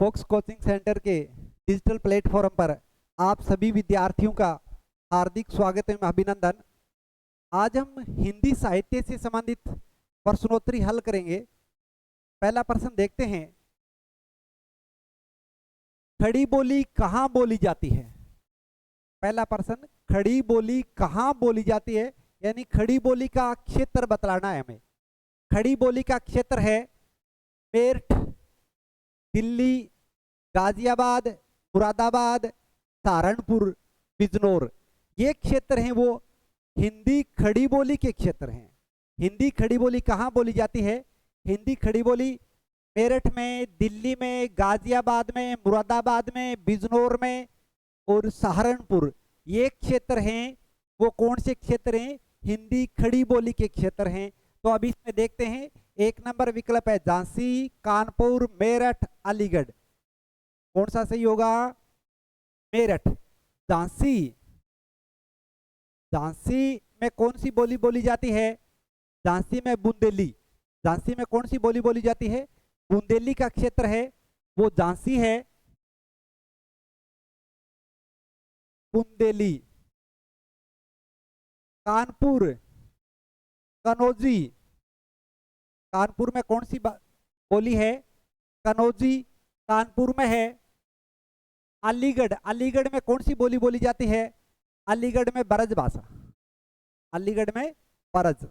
Focus coaching centre के digital platform पर आप सभी विद्यार्थियों का हार्दिक स्वागत एवं अभिनंदन। आज हम हिंदी साहित्य से संबंधित प्रश्नोत्तरी हल करेंगे। पहला प्रश्न देखते हैं, खड़ी बोली कहाँ बोली जाती है? पहला प्रश्न, खड़ी बोली कहाँ बोली जाती है, यानी खड़ी बोली का क्षेत्र बतलाना है हमें। खड़ी बोली का क्षेत्र है मेरठ, दिल्ली, गाजियाबाद, मुरादाबाद, सहारनपुर, बिजनौर। ये क्षेत्र हैं वो हिंदी खड़ी बोली के क्षेत्र हैं। हिंदी खड़ी बोली कहाँ बोली जाती है? हिंदी खड़ी बोली मेरठ में, दिल्ली में, गाजियाबाद में, मुरादाबाद में, बिजनौर में और सहारनपुर। ये क्षेत्र हैं वो कौन से क्षेत्र हैं? हिंदी खड़ी बोली के क्षेत्र हैं। तो अभी इसमें देखते हैं, एक नंबर विकल्प है झांसी, कानपुर, मेरठ, अलीगढ़। कौन सा सही होगा? मेरठ। झांसी, झांसी में कौन सी बोली बोली जाती है? झांसी में बुंदेली। झांसी में कौन सी बोली बोली जाती है? बुंदेली का क्षेत्र है वो झांसी है। बुंदेली। कानपुर, कनौजी। कानपुर में कौन सी बोली है? कनौजी कानपुर में है। अलीगढ़, अलीगढ़ में कौन सी बोली बोली जाती है? अलीगढ़ में ब्रज भाषा। अलीगढ़ में ब्रज।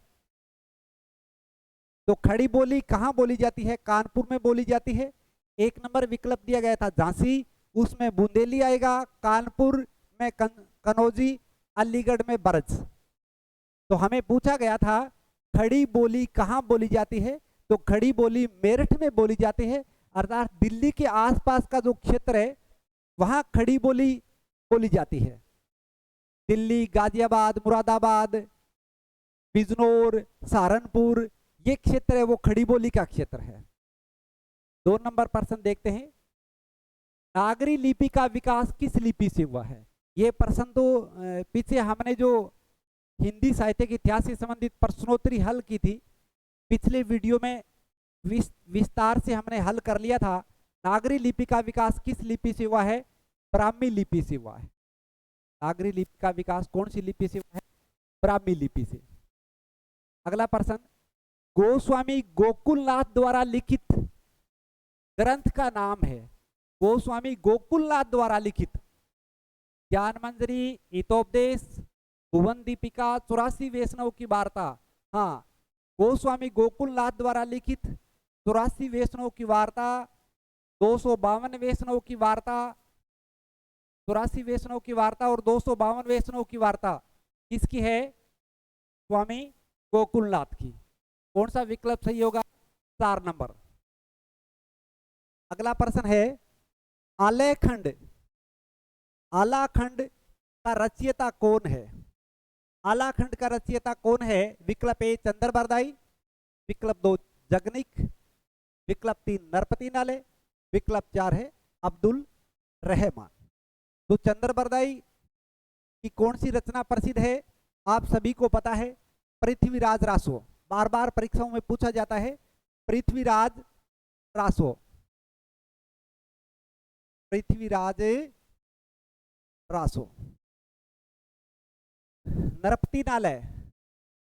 तो खड़ी बोली कहाँ बोली जाती है? कानपुर में बोली जाती है। एक नंबर विकल्प दिया गया था झांसी, उसमें बुंदेली आएगा। कानपुर में कनौजी, अलीगढ़ में ब्रज। तो हमें पूछा गया था खड़ी बोली कहाँ बोली जाती है, तो खड़ी बोली मेरठ में बोली जाती है, अर्थात दिल्ली के आसपास का जो क्षेत्र है वहां खड़ी बोली बोली जाती है। दिल्ली, गाजियाबाद, मुरादाबाद, बिजनौर, सहारनपुर, ये क्षेत्र है वो खड़ी बोली का क्षेत्र है। 2 नंबर प्रश्न देखते हैं, नागरी लिपि का विकास किस लिपि से हुआ है? ये प्रश्न तो पीछे हमने जो हिंदी साहित्य के इतिहास से संबंधित प्रश्नोत्तरी हल की थी, पिछले वीडियो में विस्तार से हमने हल कर लिया था। नागरी लिपि का विकास किस लिपि से हुआ है? ब्राह्मी लिपि से हुआ है। नागरी लिपि का विकास कौन सी लिपि से हुआ है? ब्राह्मी लिपि से। अगला प्रश्न, गोस्वामी गोकुलनाथ द्वारा लिखित ग्रंथ का नाम है? गोस्वामी गोकुलनाथ द्वारा लिखित ज्ञान मंजरी, हितोपदेश, भुवन दीपिका, 84 वैष्णव की वार्ता। हाँ, गोस्वामी गोकुलनाथ द्वारा लिखित 84 वैष्णव की वार्ता, 252 वैष्णव की वार्ता, 84 वैष्णव की वार्ता और 252 वैष्णव की वार्ता किसकी है? स्वामी गोकुलनाथ की। कौन सा विकल्प सही होगा? 4 नंबर। अगला प्रश्न है, आलेखंड, आलाखंड का रचयिता कौन है? आलाखंड का रचयिता कौन है? विकल्प ए चंद्रबरदाई, विकल्प 2 जगनिक, विकल्प 3 नरपति नाले, विकल्प 4 है अब्दुल रहमान। तो चंद्रबरदाई की कौन सी रचना प्रसिद्ध है? आप सभी को पता है, पृथ्वीराज रासो। बार बार परीक्षाओं में पूछा जाता है, पृथ्वीराज रासो। पृथ्वीराज रासो। नरपति नालय,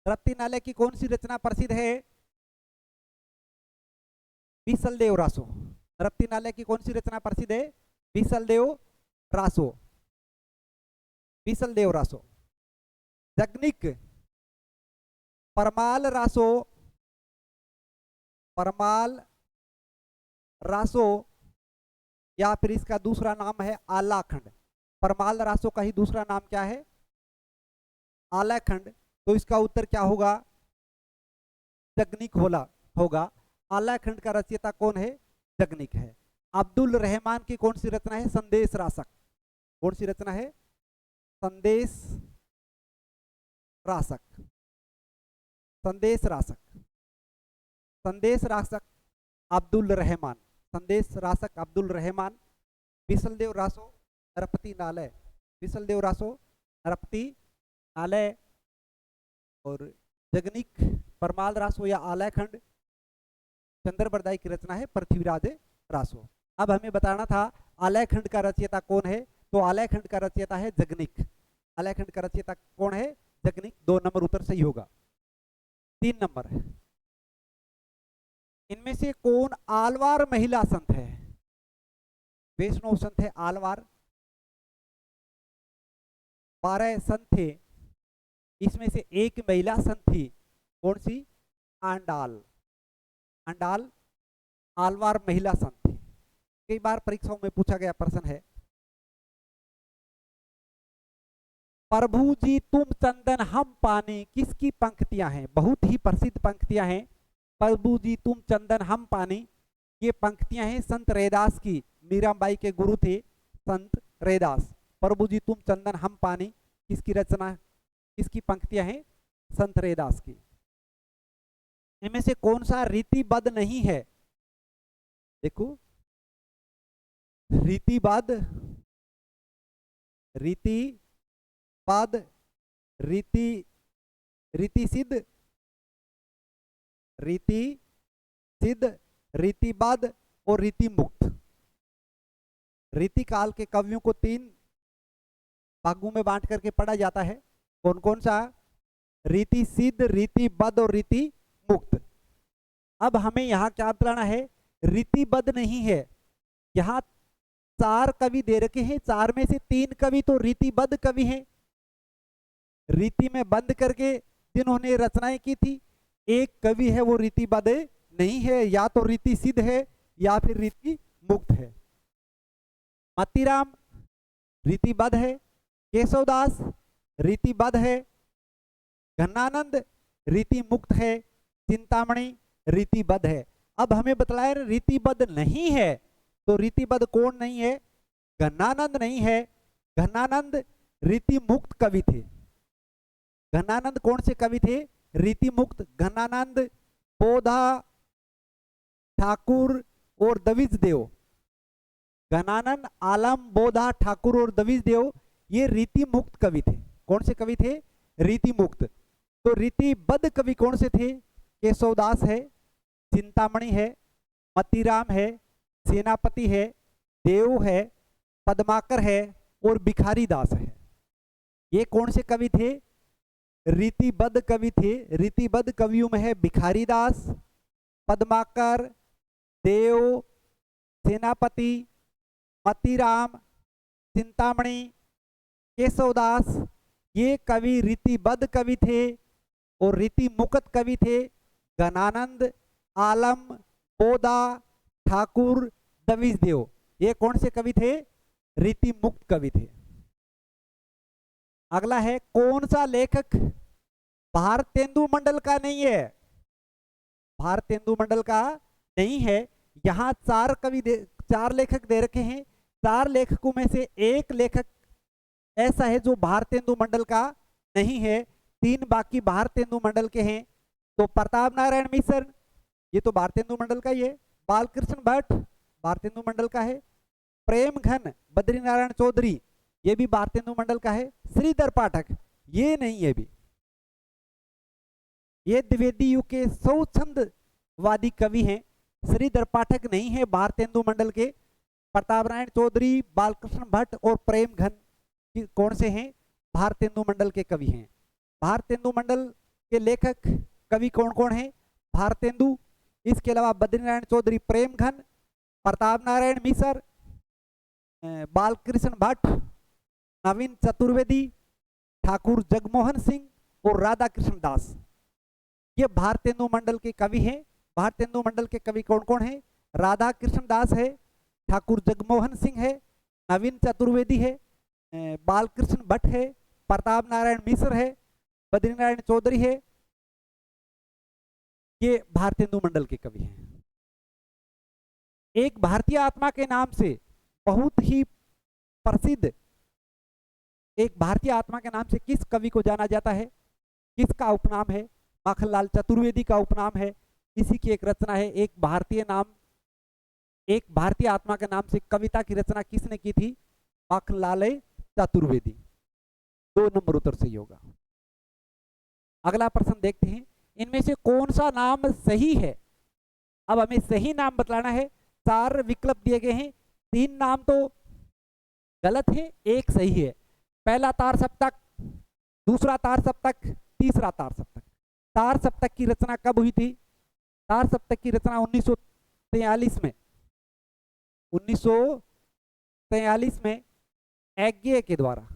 नरपति नालय की कौन सी रचना प्रसिद्ध है? बीसलदेव रासो। नरपति नालय की कौन सी रचना प्रसिद्ध है? बीसलदेव रासो। बीसलदेव रासो। जगनिक, परमाल रासो, परमाल रासो, या फिर इसका दूसरा नाम है आलाखंड। परमाल रासो का ही दूसरा नाम क्या है? आलाखंड। तो इसका उत्तर क्या होगा? जगनिक होगा। आलाखंड का रचयिता कौन है? जगनिक है। अब्दुल रहमान की कौन सी रचना है? संदेश रासक। कौन सी रचना है? संदेश रासक। संदेश रासक। संदेश रासक अब्दुल रहमान। संदेश रासक अब्दुल रहमान। बीसलदेव रासो, नरपति नालय। बीसलदेव रासो, नरपति नालय और जगनिक, परमाल रासो या आलाखंड चंद्रबरदाई की रचना है पृथ्वीराज रासो। अब हमें बताना था आलय खंड का रचयिता कौन है, तो आलय खंड का रचयिता है जगनिक। आलय खंड का रचयिता कौन है? जगनिक। 2 नंबर उत्तर सही होगा। 3 नंबर, इनमें से कौन आलवार महिला संत है? वैष्णव संत है आलवार, 12 संत थे, इसमें से एक महिला संत थी, कौन सी? आंडाल। आंडाल आलवार महिला संत थी। कई बार परीक्षाओं में पूछा गया प्रश्न है। प्रभु जी तुम चंदन हम पानी, किसकी पंक्तियां हैं? बहुत ही प्रसिद्ध पंक्तियां हैं। प्रभु जी तुम चंदन हम पानी, ये पंक्तियां हैं संत रैदास की। मीराबाई के गुरु थे संत रैदास। प्रभु जी तुम चंदन हम पानी, किसकी रचना, किसकी पंक्तियां हैं? संत रैदास की। इनमें से कौन सा रीतिबद्ध नहीं है? देखो, रीतिबद्ध, रीतिबद्ध, रीति, रीति सिद्ध, रीति सिद्ध, रीतिबद्ध और रीति मुक्त। रीति काल के कवियों को 3 भागों में बांट करके पढ़ा जाता है। कौन कौन सा? रीति सिद्ध, रीतिबद्ध और रीति मुक्त। अब हमें यहाँ क्या बताना है? रीतिबद्ध नहीं है। यहाँ 4 कवि दे रखे हैं, 4 में से 3 कवि तो रीतिबद्ध कवि हैं, रीति में बंद करके जिन्होंने रचनाएं की थी। एक कवि है वो रीतिबद्ध नहीं है, या तो रीति सिद्ध है या फिर रीति मुक्त है। मतीराम रीतिबद्ध है, केशवदास रीतिबद्ध है, घनानंद रीति मुक्त है, चिंतामणि रीतिबद्ध है। अब हमें बतलाया रीतिबद्ध नहीं है, तो रीतिबद्ध कौन नहीं है? घनानंद नहीं है। घनानंद रीति मुक्त कवि थे। घनानंद कौन से कवि थे? रीति मुक्त। घनानंद, बोधा, ठाकुर और दविज देव। घनानंद, आलम, बोधा, ठाकुर और दविज देव ये रीति मुक्त कवि थे। कौन से कवि थे? रीति मुक्त। तो रीतिबद्ध कवि कौन से थे? केशवदास है, चिंतामणि है, मतीराम है, सेनापति है, देव है, पद्माकर है और भिखारी दास है। ये कौन से कवि थे? रीतिबद्ध कवि थे। रीतिबद्ध कवियों में है भिखारी दास, पद्माकर, देव, सेनापति, मतीराम, चिंतामणि, केशवदास। ये कवि रीतिबद्ध कवि थे और रीति मुक्त कवि थे। घनानंद, आलम, बोधा, ठाकुर, दविज देव ये कौन से कवि थे? रीति मुक्त कवि थे। अगला है, कौन सा लेखक भारतेंदु मंडल का नहीं है? भारतेंदु मंडल का नहीं है। यहाँ 4 लेखक दे रखे हैं। 4 लेखकों में से एक लेखक ऐसा है जो भारतेंदु मंडल का नहीं है, 3 बाकी भारतेंदु मंडल के हैं। तो प्रताप नारायण मिश्र ये तो भारतेंदु मंडल का ही है, बालकृष्ण भट्ट भारतेंदु मंडल का है, प्रेम घन बद्रीनारायण चौधरी ये भी भारतेंदु मंडल का है, श्रीधर पाठक ये नहीं है भी। ये द्विवेदी युग के स्वच्छंदवादी कवि हैं। श्रीधर पाठक नहीं है भारतेंदु मंडल के। प्रताप नारायण चौधरी, बालकृष्ण भट्ट और प्रेम घन कौन से हैं? भारतेंदु मंडल के कवि हैं। भारतेंदु मंडल के लेखक कवि कौन कौन हैं? भारतेंदु, इसके अलावा बद्रीनारायण चौधरी, प्रेम घन, प्रताप नारायण मिश्र, बालकृष्ण भट्ट, नवीन चतुर्वेदी, ठाकुर जगमोहन सिंह और राधा कृष्ण दास ये भारतेंदु मंडल के कवि हैं। भारतेंदु मंडल के कवि कौन कौन हैं? राधा कृष्ण दास है, ठाकुर जगमोहन सिंह है, नवीन चतुर्वेदी है, बालकृष्ण भट्ट है, प्रताप नारायण मिश्र है, बद्रीनारायण चौधरी है। ये भारतेंदु मंडल के कवि हैं। एक भारतीय आत्मा के नाम से बहुत ही प्रसिद्ध, एक भारतीय आत्मा के नाम से किस कवि को जाना जाता है? किसका उपनाम है? माखनलाल चतुर्वेदी का उपनाम है। इसी की एक रचना है एक भारतीय नाम, एक भारतीय आत्मा के नाम से कविता की रचना किसने की थी? माखनलाल चतुर्वेदी। 2 नंबर उत्तर सही होगा। अगला प्रश्न देखते हैं, इनमें से कौन सा नाम सही है? अब हमें सही नाम बतलाना है। 4 विकल्प दिए गए हैं, 3 नाम तो गलत है, एक सही है। पहला तार सप्तक, दूसरा तार सप्तक, तीसरा तार सप्तक। तार सप्तक की रचना कब हुई थी? तार सप्तक की रचना 1943 में, 1943 में ऐग्य के द्वारा,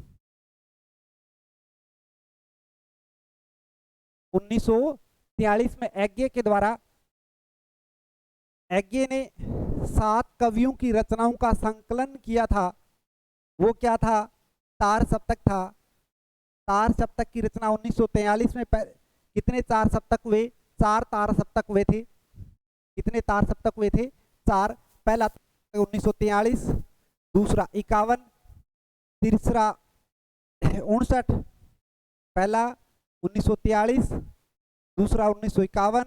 1943 में ऐग्य के द्वारा, ऐग्य ने 7 कवियों की रचनाओं का संकलन किया था। वो क्या था? तार सप्तक था। तार सप्तक की रचना 1943 में कितने तार सप्तक हुए? 4 तार सप्तक हुए थे। कितने तार सप्तक हुए थे? 4। पहला 1943, दूसरा 51, तीसरा 59। पहला 1943, दूसरा 1951,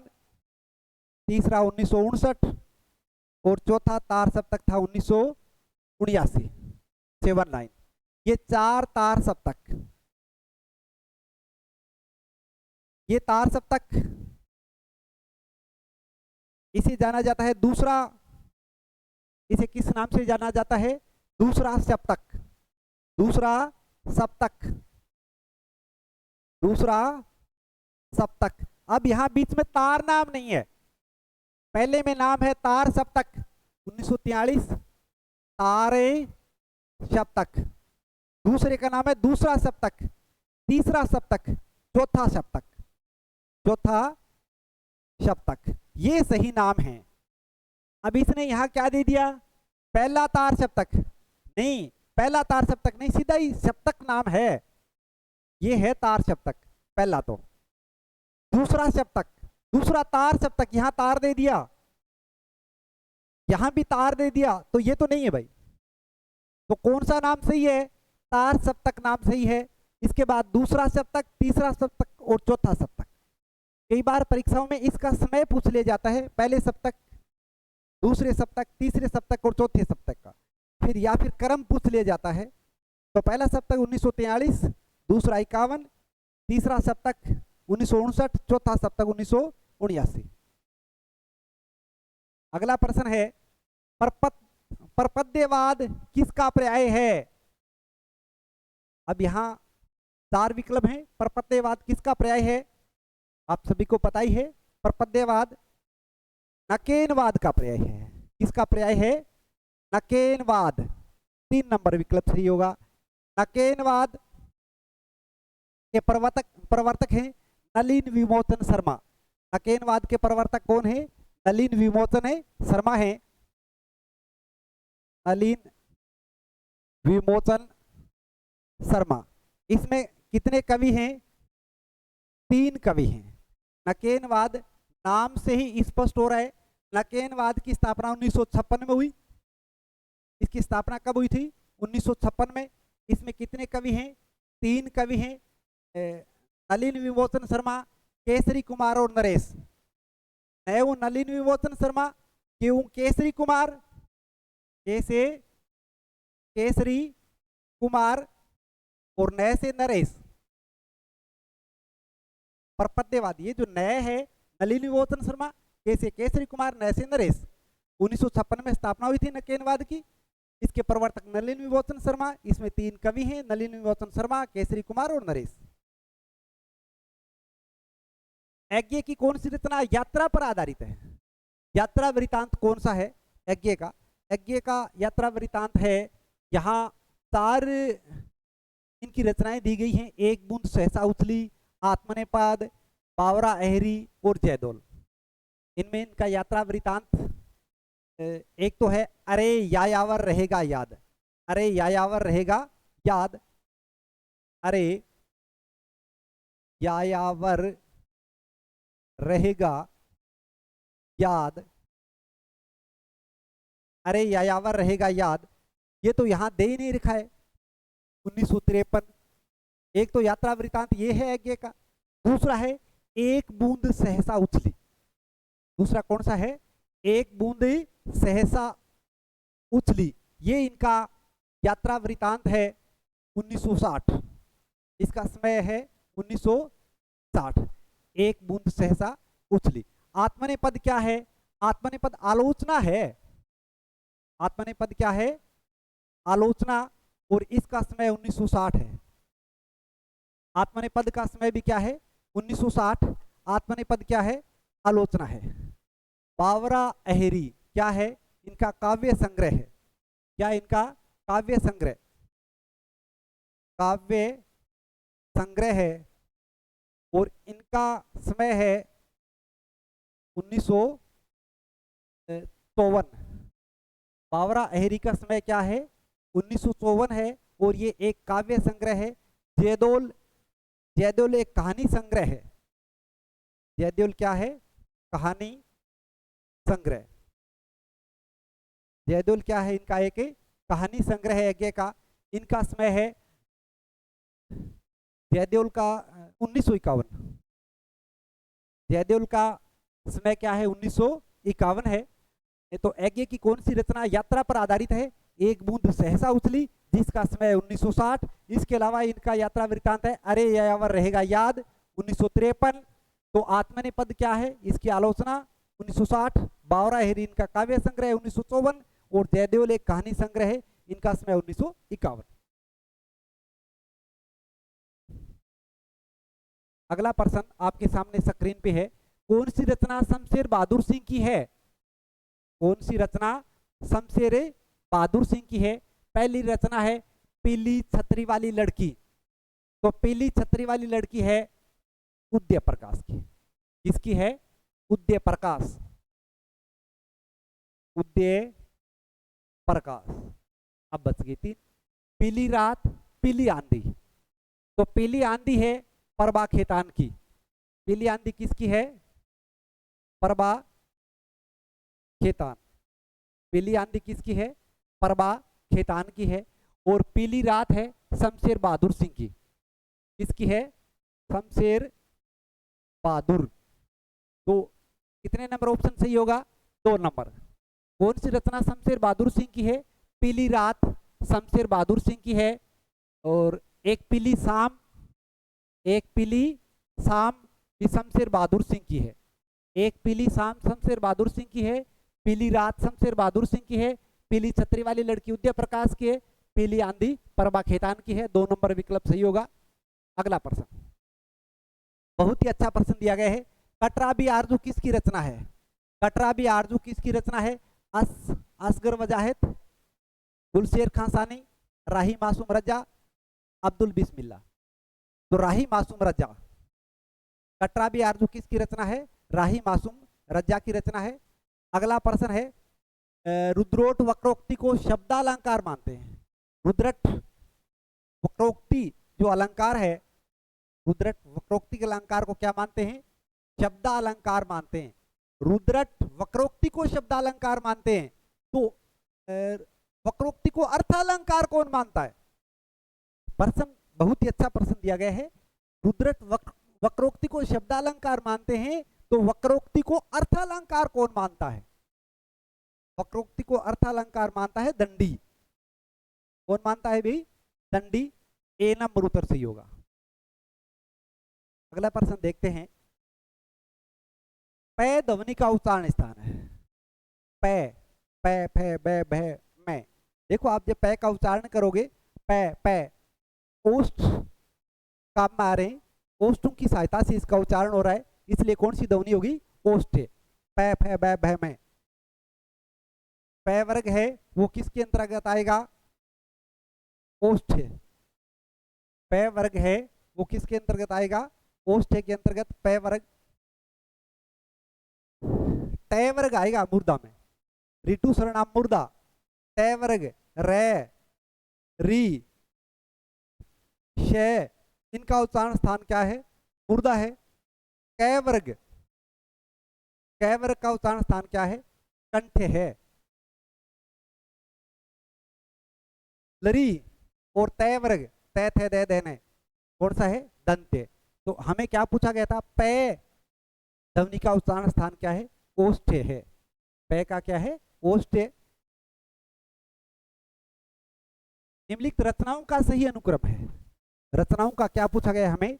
तीसरा 1959 और चौथा तार सप्तक था 1979, 79। ये 4 तार सप्तक, ये तार सप्तक, इसे जाना जाता है दूसरा, इसे किस नाम से जाना जाता है? दूसरा सप्तक, दूसरा सप्तक, दूसरा सप्तक। अब यहां बीच में तार नाम नहीं है, पहले में नाम है तार सप्तक 1943, तारे सप्तक। दूसरे का नाम है दूसरा सप्तक, तीसरा सप्तक, चौथा सप्तक, चौथा सप्तक। ये सही नाम है। अब इसने यहां क्या दे दिया? पहला तार सप्तक। नहीं, पहला तार सप्तक नहीं, सीधा ही सप्तक नाम है। ये है तार सप्तक पहला। तो दूसरा सप्तक, दूसरा तार सप्तक, यहां तार दे दिया, यहां भी तार दे दिया, तो ये तो नहीं है भाई। तो कौन सा नाम सही है? तार सप्तक नाम सही है। इसके बाद दूसरा सप्तक, तीसरा सप्तक और चौथा सप्तक। कई बार परीक्षाओं में इसका समय पूछ लिया जाता है, पहले सप्तक, दूसरे सप्तक, तीसरे सप्तक और चौथे सप्तक का, फिर या फिर क्रम पूछ लिया जाता है। तो पहला सप्तक 1943, दूसरा 51, तीसरा सप्तक 1959, चौथा सप्तक 1979। अगला प्रश्न है, परपद्यवाद किसका पर्याय है? अब यहां 4 विकल्प हैं। परपद्यवाद किसका पर्याय है? आप सभी को पता ही है। परपद्यवाद नकेनवाद का पर्याय है। किसका पर्याय है? नकेनवाद। 3 नंबर विकल्प सही होगा। नकेनवाद के प्रवर्तक हैं नलिन विमोचन शर्मा। नकेनवाद के प्रवर्तक कौन है? नलिन विमोचन शर्मा है। नलिन विमोचन शर्मा। इसमें कितने कवि हैं? 3 कवि हैं। नकेनवाद नाम से ही स्पष्ट हो रहा है। नकेनवाद की स्थापना 1956 में हुई। इसकी स्थापना कब हुई थी? 1956 में। इसमें कितने कवि हैं? 3 कवि हैं, नलिन विमोचन शर्मा, केसरी कुमार और नरेश। नए नलिन विमोचन शर्मा, क्यों केसरी कुमार, कैसे केसरी कुमार और नए से नरेश। परपद्यवाद ये जो नए है, नलिन विमोचन शर्मा, कैसे केसरी कुमार, नए से नरेश। 1956 में स्थापना हुई थी नकेनवाद की। इसके प्रवर्तक नलिन विमोचन शर्मा। इसमें 3 कवि हैं, नलिन विमोचन शर्मा, केसरी कुमार और नरेश। ऐग्य की कौन सी रचना यात्रा पर आधारित है? यात्रा वृतांत कौन सा है ऐग्य का? ऐग्य का यात्रा वृतांत है, यहाँ 4 इनकी रचनाएं दी गई हैं। एक बूंद सहसा उछली, आत्मनेपद, बावरा अहरी और जयदोल। इनमें इनका यात्रा वृतांत एक तो है अरे यायावर रहेगा याद। अरे यायावर रहेगा याद, अरे यायावर रहेगा याद, अरे यायावर रहेगा याद। ये तो यहां दे ही नहीं रखा है। 1953। एक तो यात्रा वृतांत ये है ऐग्य का। दूसरा है एक बूंद सहसा उछली। दूसरा कौन सा है? एक बूंद सहसा उछली। ये इनका यात्रा वृतांत है 1960। इसका समय है 1960। एक बूंद सहसा उछली। आत्मनेपद क्या है? आत्मनेपद आलोचना है। आत्मनेपद क्या है? आलोचना, और इसका समय 1960 है। आत्मनेपद का समय भी क्या है? 1960। आत्मनेपद क्या है? आलोचना है। बावरा अहेरी क्या है? इनका काव्य संग्रह है। क्या इनका? काव्य संग्रह, काव्य संग्रह है, और इनका समय है 1954। बावरा अहेरी का समय क्या है? 1954 है, और ये एक काव्य संग्रह है। जयदोल, जयदोल एक कहानी संग्रह है। जयदोल क्या है? कहानी संग्रह। जयदोल क्या है? इनका एक कहानी संग्रह है यज्ञ का। इनका समय है जयदेव का 1951। जयदेव का समय क्या है? 1951 है। तो यज्ञ की कौन सी रचना यात्रा पर आधारित है? एक बूंद सहसा उछली, जिसका समय 1960। इसके अलावा इनका यात्रा वृत्तांत है अरे यावर रहेगा याद, 1953। तो आत्मनेपद क्या है? इसकी आलोचना 1960। बावरा अहेरी इनका काव्य संग्रह है 1954, और जयदेव एक कहानी संग्रह है, इनका समय 1951। अगला प्रश्न आपके सामने स्क्रीन पे है। कौन सी रचना शमशेर बहादुर सिंह की है? कौन सी रचना शमशेर बहादुर सिंह की है? पहली रचना है पीली छतरी वाली लड़की। तो पीली छतरी वाली लड़की है उदय प्रकाश की। किसकी है? उदय प्रकाश। उदय प्रकाश। अब बच गई 3। पीली रात, पीली आंधी। तो पीली आंधी है परबा खेतान की। पीली आंधी किसकी है? परबा खेतान। पीली आंधी किसकी है? परबा खेतान की है। और पीली रात है शमशेर बहादुर सिंह की। किसकी है? शमशेर बहादुर। तो कितने नंबर ऑप्शन सही होगा? 2 नंबर। कौन सी रचना शमशेर बहादुर सिंह की है? पीली रात शमशेर बहादुर सिंह की है। और एक पीली शाम, एक पीली शाम भी शमशेर बहादुर सिंह की है। एक पीली शाम शमशेर बहादुर सिंह की है। पीली रात शमशेर बहादुर सिंह की है। पीली छतरी वाली लड़की उदय प्रकाश की है। पीली आंधी परबा खेतान की है। 2 नंबर विकल्प सही होगा। अगला प्रश्न बहुत ही अच्छा प्रश्न दिया गया है। कटराबी आरजू किसकी रचना है? कटराबी आरजू किसकी रचना है? असगर वजाहत, गुलशेर खां सानी, राही मासूम रजा, अब्दुल बिस्मिल्ला। तो राही मासूम रजा। कटराबी आरजू किसकी रचना है? राही मासूम रजा की रचना है। अगला प्रश्न है रुद्रोट वक्रोक्ति को शब्दालंकार मानते हैं। रुद्रट वक्रोक्ति जो अलंकार है, रुद्रट वक्रोक्ति के अलंकार को क्या मानते हैं? शब्दालंकार मानते हैं। रुद्रट वक्रोक्ति को शब्दालंकार मानते हैं। तो वक्रोक्ति को अर्थालंकार कौन मानता है? प्रश्न बहुत ही अच्छा प्रश्न दिया गया है। रुद्रट वक्रोक्ति को शब्दालंकार मानते हैं, तो वक्रोक्ति को अर्थालंकार कौन मानता है? वक्रोक्ति को अर्थालंकार मानता है दंडी। कौन मानता है भाई? दंडी। ए नंबर उत्तर सही होगा। अगला प्रश्न देखते हैं। पै ध्वनि का उच्चारण स्थान है। पै, पै फै बै भै मैं। देखो आप जब पै का उच्चारण करोगे, पै पै ओष्ठ काम में आ रहे हैं, ओष्ठों की सहायता से इसका उच्चारण हो रहा है, इसलिए कौन सी ध्वनि होगी? ओष्ठ। पै फै बै भै मैं। पै वर्ग है वो किसके अंतर्गत आएगा? ओष्ठ। पै वर्ग है वो किसके अंतर्गत आएगा? ओष्ठ के अंतर्गत पै वर्ग। तय वर्ग आएगा मुर्दा में। ऋतु सर्वनाम मुर्दा। तय वर्ग रे, री, शय, इनका उच्चारण स्थान क्या है? मुर्दा है। कै वर्ग, कै वर्ग का उच्चारण स्थान क्या है? कंठ है। लरी और तय वर्ग, तय थे दे देने, कौन सा है? दंत। तो हमें क्या पूछा गया था? पै ध्वनि का उच्चारण स्थान क्या है? ओष्ठ है। पै का क्या है? ओष्ठ। निम्नलिखित रचनाओं का सही अनुक्रम है। रचनाओं का क्या पूछा गया? हमें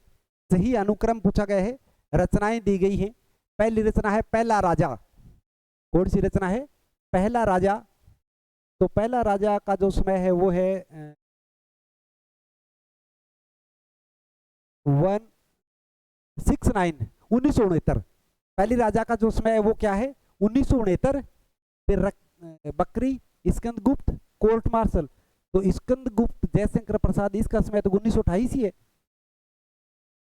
सही अनुक्रम पूछा गया है। रचनाएं दी गई हैं। पहली रचना है पहला राजा। कौन सी रचना है? पहला राजा। तो पहला राजा का जो समय है वो है 1969। पहली राजा का जो समय है वो क्या है 1969। फिर बकरी, स्कंदगुप्त, कोर्ट मार्शल। तो स्कंदगुप्त जयशंकर प्रसाद इसका समय तो 1928 ही है।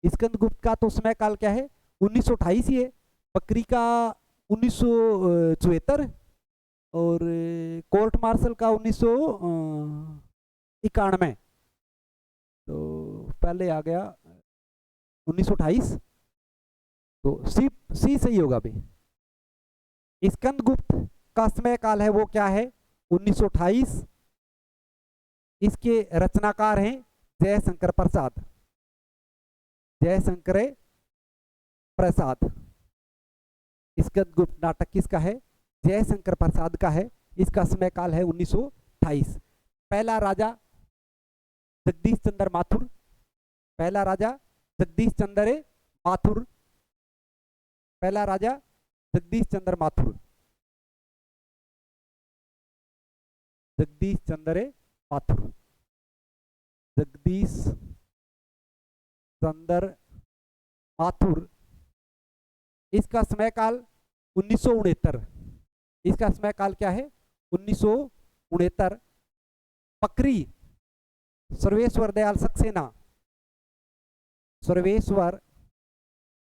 स्कंदगुप्त का तो समय काल क्या है 1928 ही है। बकरी का 1974 और कोर्ट मार्शल का 1991। तो पहले आ गया 1928। तो सी सी सही होगा भाई। स्कंदगुप्त का समय काल है वो क्या है 1928। इसके रचनाकार हैं जयशंकर प्रसाद। जयशंकर प्रसाद। स्कंदगुप्त नाटक किसका है जयशंकर प्रसाद का है। इसका समय काल है 1928। पहला राजा जगदीश चंद्र माथुर। पहला राजा जगदीश चंद्र माथुर। पहला राजा जगदीश चंद्र माथुर। जगदीश चंद्र माथुर। जगदीश चंद्र माथुर। इसका समय काल 1969। इसका समय काल क्या है 1969। बकरी सर्वेश्वर दयाल सक्सेना। सर्वेश्वर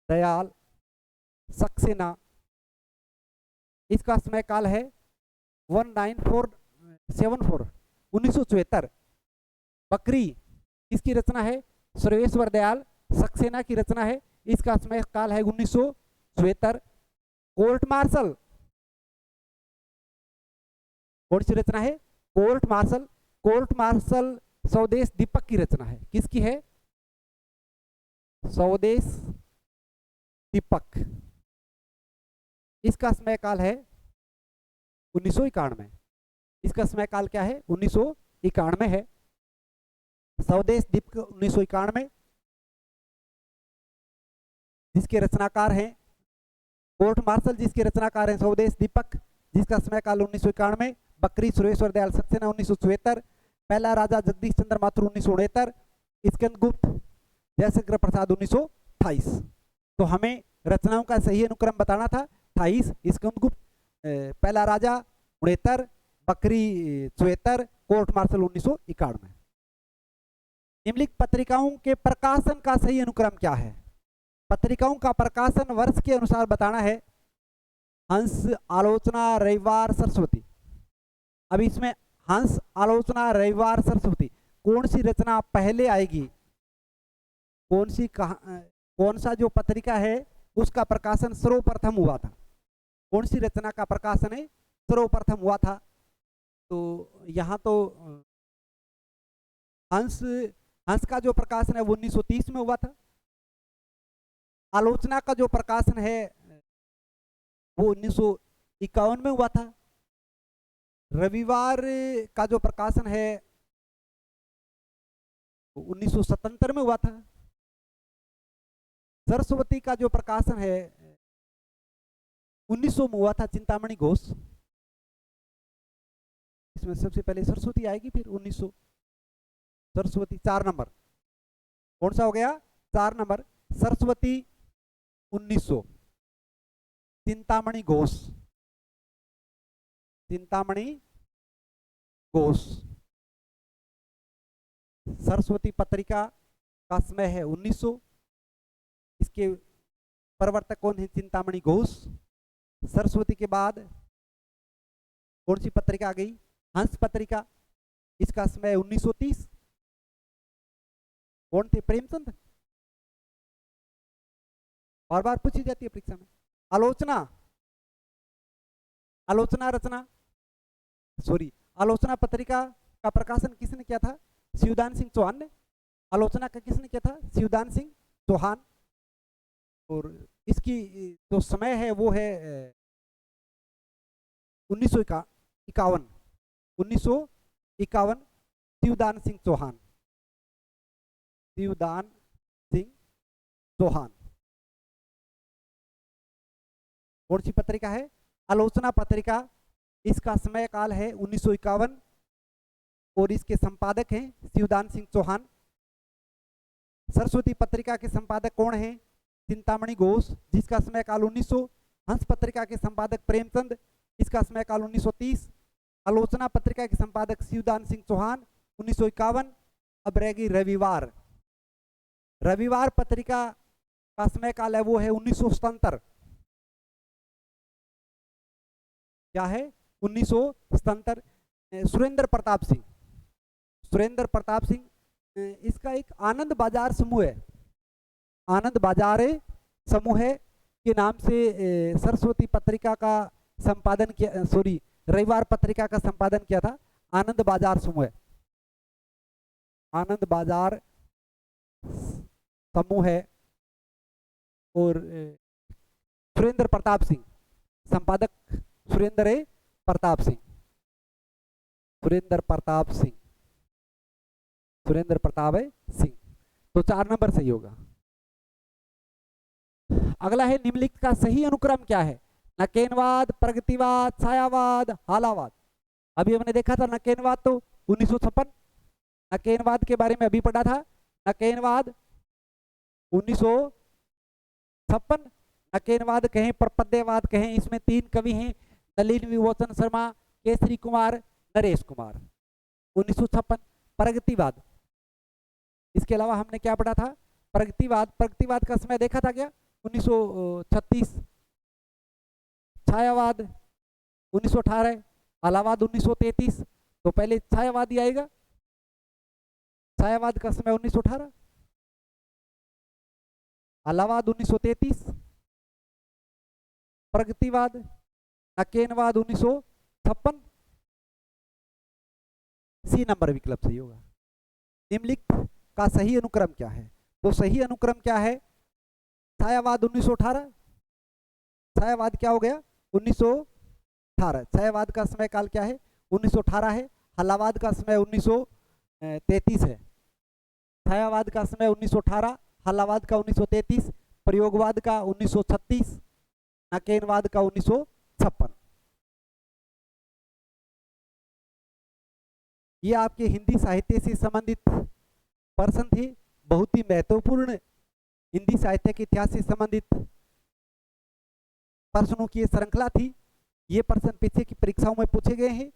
दयाल सक्सेना। इसका समय काल है 1974 1974। बकरी किसकी रचना है सर्वेश्वर दयाल सक्सेना की रचना है। इसका समय काल है 1974। कोर्ट मार्शल कौन सी रचना है कोर्ट मार्शल। कोर्ट मार्शल स्वदेश दीपक की रचना है। किसकी है स्वदेश दीपक। इसका समय काल है 1991। इसका समय काल क्या है 1991 है। स्वदेश दीपक 1991 जिसके रचनाकार हैं कोर्ट मार्शल। जिसके रचनाकार हैं स्वदेश दीपक जिसका समय काल 1991। बकरी सुरेश्वर दयाल सक्सेना 1974। पहला राजा जगदीश चंद्र माथुर 1969। स्कंदगुप्त जयशंकर प्रसाद 1928। तो हमें रचनाओं का सही अनुक्रम बताना था। 28 स्कंदगुप्त, पहला राजा 69, बकरी 74, कोर्ट मार्शल 1991। निम्नलिखित पत्रिकाओं के प्रकाशन का सही अनुक्रम क्या है। पत्रिकाओं का प्रकाशन वर्ष के अनुसार बताना है। हंस, आलोचना, रविवार, सरस्वती। अब इसमें हंस, आलोचना, रविवार, सरस्वती कौन सी रचना पहले आएगी। कौन सा जो पत्रिका है उसका प्रकाशन सर्वप्रथम हुआ था। कौन सी रचना का प्रकाशन है सर्वप्रथम हुआ था। तो यहाँ तो हंस का जो प्रकाशन है वो 1930 में हुआ था। आलोचना का जो प्रकाशन है वो 1951 में हुआ था। रविवार का जो प्रकाशन है 1977 में हुआ था। सरस्वती का जो प्रकाशन है 1900 में हुआ था, चिंतामणि घोष। इसमें सबसे पहले सरस्वती आएगी, फिर 1900। सरस्वती 4 नंबर कौन सा हो गया 4 नंबर। सरस्वती 1900। चिंतामणि घोष, चिंतामणि घोष। सरस्वती पत्रिका का समय है 1900। इसके प्रवर्तक कौन है चिंतामणि घोष। सरस्वती के बाद कौन सी पत्रिका आ गई हंस पत्रिका। इसका समय 1930। कौन थे प्रेमचंद। बार बार पूछी जाती है परीक्षा में। आलोचना, आलोचना रचना सॉरी आलोचना पत्रिका का प्रकाशन किसने किया था शिवदान सिंह चौहान ने। आलोचना का किसने किया था शिवदान सिंह चौहान। और इसकी जो समय है वो है 1951। 1951 शिवदान सिंह चौहान। शिवदान सिंह चौहान। कौन सी पत्रिका है आलोचना पत्रिका इसका समय काल है 1951 और इसके संपादक हैं शिवदान सिंह चौहान। सरस्वती पत्रिका के संपादक कौन हैं? चिंतामणि घोष, जिसका समय काल 1900। हंस पत्रिका के संपादक प्रेमचंद, इसका समय काल 1930। आलोचना पत्रिका के संपादक शिवदान सिंह चौहान 1951। अब रहेगी रविवार। रविवार पत्रिका का समय काल है वो है 1977। क्या है? 1977। सुरेंद्र प्रताप सिंह, सुरेंद्र प्रताप सिंह, इसका एक आनंद बाजार समूह है, आनंद बाजार समूह के नाम से सरस्वती पत्रिका का संपादन किया, सॉरी रविवार पत्रिका का संपादन किया था। आनंद बाजार समूह, आनंद बाजार समूह है। और सुरेंद्र प्रताप सिंह संपादक, सुरेंद्र प्रताप सिंह, सुरेंद्र प्रताप सिंह, सुरेंद्र प्रताप सिंह। तो 4 नंबर सही होगा। अगला है निम्नलिखित का सही अनुक्रम क्या है? नकेनवाद, प्रगतिवाद, छायावाद, हालावाद। अभी हमने देखा था नकेनवाद तो 1956, नकेनवाद के बारे में अभी पढ़ा था। नकेनवाद 1956। नकेनवाद कहें, प्रपद्यवाद कहें, इसमें 3 कवि हैं, नलिन विमोचन शर्मा, केसरी कुमार, नरेश कुमार। 1956। प्रगतिवाद, इसके अलावा हमने क्या पढ़ा था? प्रगतिवाद, प्रगतिवाद का समय देखा था क्या? 1936। छायावाद 1918, हालावाद 1933। तो पहले छायावाद ही आएगा। छायावाद का समय 1918, हालावाद 1933, प्रगतिवाद, नकेनवाद 1956। सी नंबर विकल्प सही होगा। निम्नलिखित का सही अनुक्रम क्या है? तो सही अनुक्रम क्या है? छायावाद 1918। छायावाद क्या हो गया? 1918। छायावाद का समय काल क्या है? 1918 है। हालावाद का समय 1933 है। छायावाद का समय 1918, हालावाद का 1933, प्रयोगवाद का 1936, नकेनवाद का 1956। ये आपके हिंदी साहित्य से संबंधित प्रश्न थे, बहुत ही महत्वपूर्ण हिंदी साहित्य के इतिहास से संबंधित प्रश्नों की श्रृंखला थी। ये प्रश्न पीछे की परीक्षाओं में पूछे गए हैं।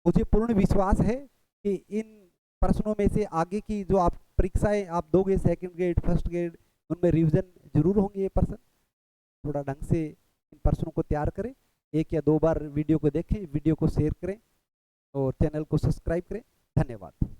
मुझे पूर्ण विश्वास है कि इन प्रश्नों में से आगे की जो आप परीक्षाएं आप दोगे, सेकंड ग्रेड, फर्स्ट ग्रेड, उनमें रिवीजन जरूर होंगे। ये प्रश्न थोड़ा ढंग से इन प्रश्नों को तैयार करें। 1 या 2 बार वीडियो को देखें, वीडियो को शेयर करें और चैनल को सब्सक्राइब करें। धन्यवाद।